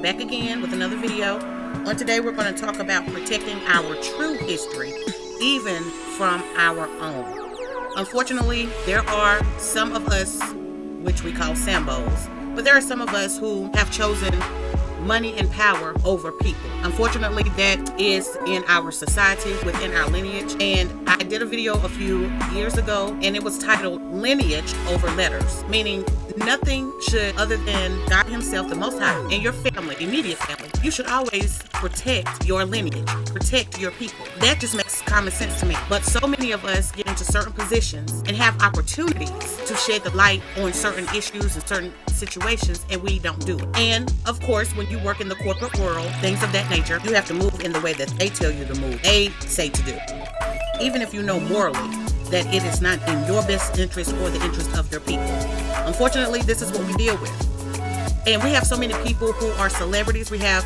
back again with another video. On today we're going to talk about protecting our true history, even from our own. Unfortunately, there are some of us, which we call Sambos, but there are some of us who have chosen money and power over people. Unfortunately, that is in our society, within our lineage. And I did a video a few years ago, and it was titled Lineage Over Letters, meaning nothing should, other than God himself, the Most High, and your family, immediate family. You should always protect your lineage, protect your people. That just makes common sense to me. But so many of us get into certain positions and have opportunities to shed the light on certain issues and certain situations, and we don't do it. And of course, when you work in the corporate world, things of that nature, you have to move in the way that they tell you to move, they say to do, even if you know morally that it is not in your best interest or the interest of their people. Unfortunately, this is what we deal with. And we have so many people who are celebrities. We have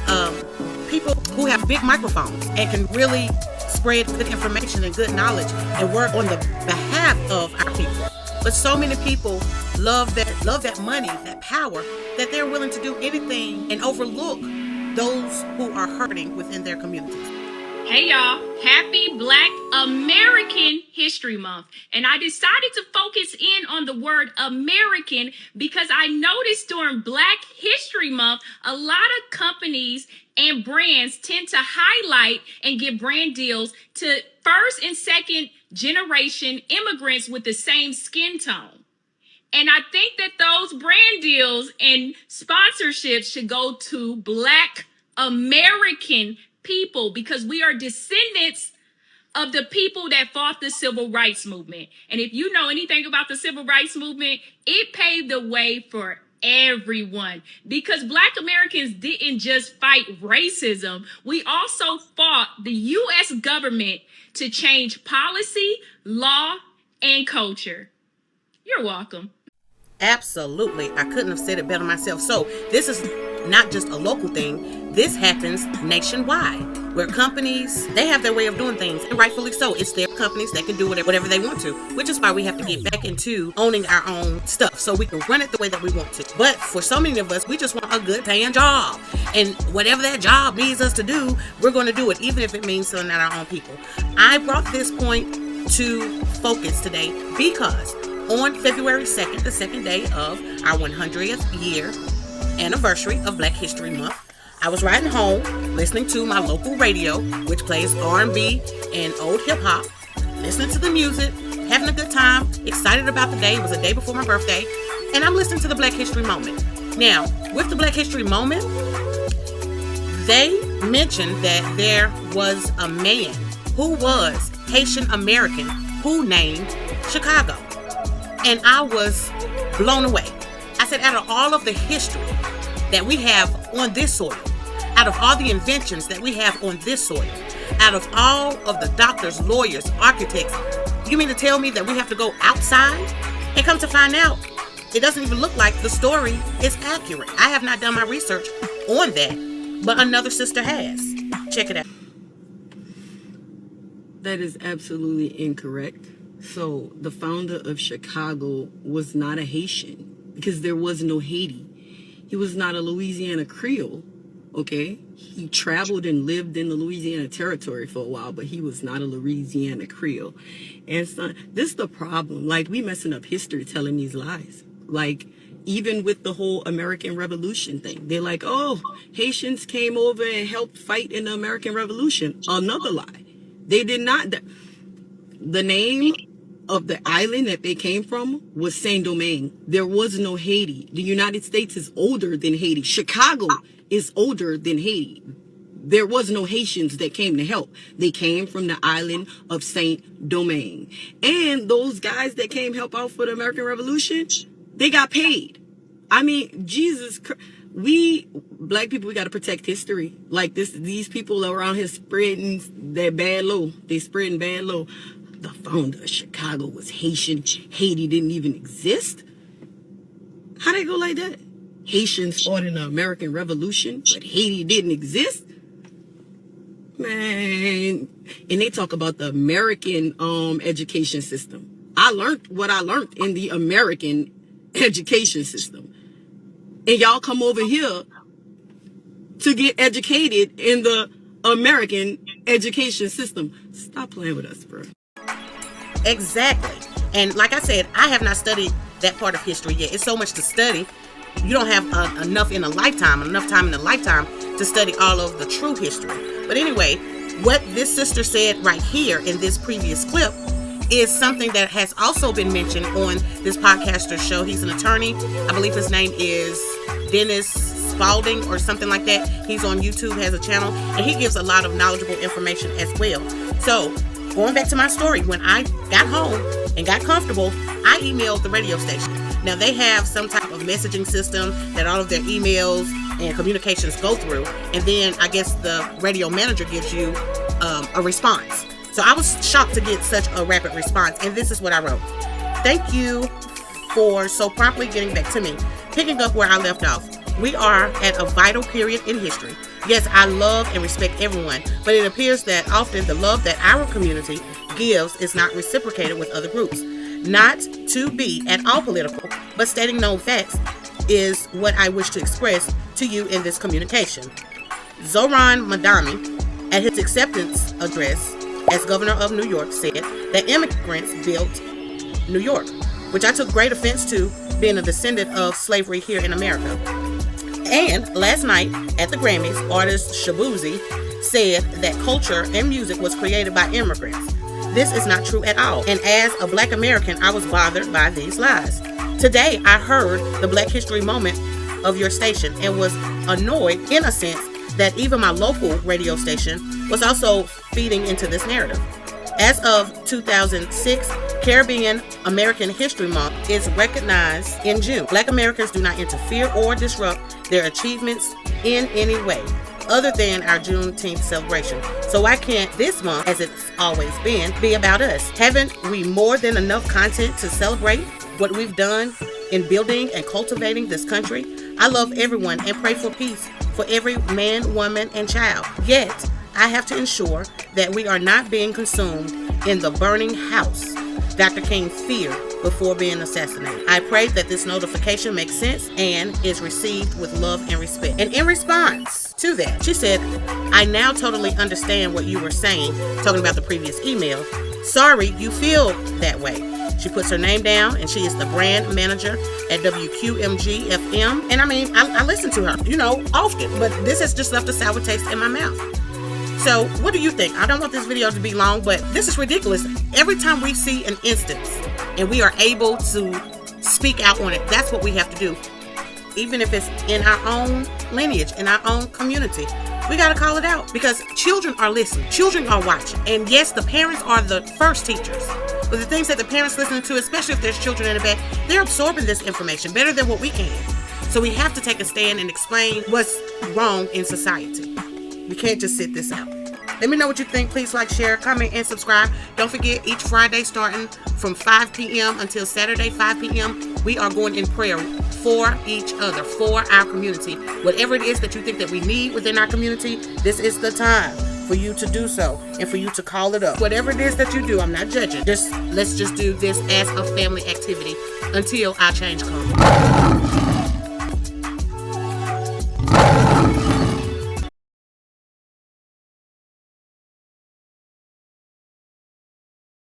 people who have big microphones and can really spread good information and good knowledge and work on the behalf of our people. But so many people love that money, that power, that they're willing to do anything and overlook those who are hurting within their communities. Hey y'all, happy Black American History Month. And I decided to focus in on the word American because I noticed during Black History Month, a lot of companies and brands tend to highlight and give brand deals to first and second generation immigrants with the same skin tone. And I think that those brand deals and sponsorships should go to Black American people because we are descendants of the people that fought the civil rights movement. And if you know anything about the civil rights movement, it paved the way for everyone because Black Americans didn't just fight racism. We also fought the U.S. government to change policy, law, and culture. You're welcome. Absolutely. I couldn't have said it better myself. So this is not just a local thing. This happens nationwide, where companies, they have their way of doing things, and rightfully so. It's their companies that can do whatever they want to, which is why we have to get back into owning our own stuff so we can run it the way that we want to. But for so many of us, we just want a good paying job. And whatever that job needs us to do, we're going to do it, even if it means selling out our own people. I brought this point to focus today because on February 2nd, the second day of our 100th year anniversary of Black History Month, I was riding home listening to my local radio, which plays R&B and old hip hop, listening to the music, having a good time, excited about the day. It was a day before my birthday, and I'm listening to the Black History Moment. Now, with the Black History Moment, they mentioned that there was a man who was Haitian American who named Chicago. And I was blown away. I said, out of all of the history that we have on this soil, out of all the inventions that we have on this soil, out of all of the doctors, lawyers, architects, you mean to tell me that we have to go outside? And come to find out, it doesn't even look like the story is accurate. I have not done my research on that, but another sister has. Check it out. That is absolutely incorrect. So the founder of Chicago was not a Haitian because there was no Haiti. He was not a Louisiana Creole, okay? He traveled and lived in the Louisiana territory for a while, but he was not a Louisiana Creole. And so this is the problem. Like, we messing up history telling these lies. Like, even with the whole American Revolution thing, they're like, oh, Haitians came over and helped fight in the American Revolution. Another lie. They did not. The name of the island that they came from was Saint-Domingue. There was no Haiti. The United States is older than Haiti. Chicago is older than Haiti. There was no Haitians that came to help. They came from the island of Saint-Domingue. And those guys that came help out for the American Revolution, they got paid. I mean, Jesus Christ. We, Black people, we got to protect history. Like these people around here spreading that bad low. They spreading bad low. The founder of Chicago was Haitian. Haiti didn't even exist. How they go like that? Haitians fought in the American Revolution, but Haiti didn't exist? Man. And they talk about the American education system. I learned what I learned in the American education system. And y'all come over here to get educated in the American education system. Stop playing with us, bro. Exactly. And like I said, I have not studied that part of history yet. It's so much to study. You don't have enough time in a lifetime to study all of the true history. But anyway, what this sister said right here in this previous clip is something that has also been mentioned on this podcaster's show. He's an attorney. I believe his name is Dennis Spalding or something like that. He's on YouTube, has a channel, and he gives a lot of knowledgeable information as well. So, going back to my story, when I got home and got comfortable, I emailed the radio station. Now, they have some type of messaging system that all of their emails and communications go through, and then I guess the radio manager gives you a response. So I was shocked to get such a rapid response, and this is what I wrote. Thank you for so promptly getting back to me. Picking up where I left off, we are at a vital period in history. Yes, I love and respect everyone, but it appears that often the love that our community gives is not reciprocated with other groups. Not to be at all political, but stating known facts is what I wish to express to you in this communication. Zoran Madami, at his acceptance address as governor of New York, said that immigrants built New York, which I took great offense to, being a descendant of slavery here in America. And last night at the Grammys, artist Shabuzi said that culture and music was created by immigrants. This is not true at all. And as a Black American, I was bothered by these lies. Today, I heard the Black History Moment of your station and was annoyed, in a sense, that even my local radio station was also feeding into this narrative. As of 2006, Caribbean American History Month is recognized in June. Black Americans do not interfere or disrupt their achievements in any way, other than our Juneteenth celebration. So why can't this month, as it's always been, be about us? Haven't we more than enough content to celebrate what we've done in building and cultivating this country? I love everyone and pray for peace for every man, woman, and child. Yet, I have to ensure that we are not being consumed in the burning house Dr. King feared before being assassinated. I pray that this notification makes sense and is received with love and respect. And in response to that, she said, I now totally understand what you were saying, talking about the previous email. Sorry you feel that way. She puts her name down, and she is the brand manager at WQMG FM. And I mean, I listen to her, often, but this has just left a sour taste in my mouth. So, what do you think? I don't want this video to be long, but this is ridiculous. Every time we see an instance and we are able to speak out on it, that's what we have to do. Even if it's in our own lineage, in our own community, we got to call it out, because children are listening. Children are watching. And yes, the parents are the first teachers. But the things that the parents listen to, especially if there's children in the back, they're absorbing this information better than what we can. So we have to take a stand and explain what's wrong in society. We can't just sit this out. Let me know what you think. Please like, share, comment, and subscribe. Don't forget, each Friday starting from 5 p.m. until Saturday, 5 p.m., we are going in prayer for each other, for our community. Whatever it is that you think that we need within our community, this is the time for you to do so and for you to call it up. Whatever it is that you do, I'm not judging. Let's just do this as a family activity until our change comes.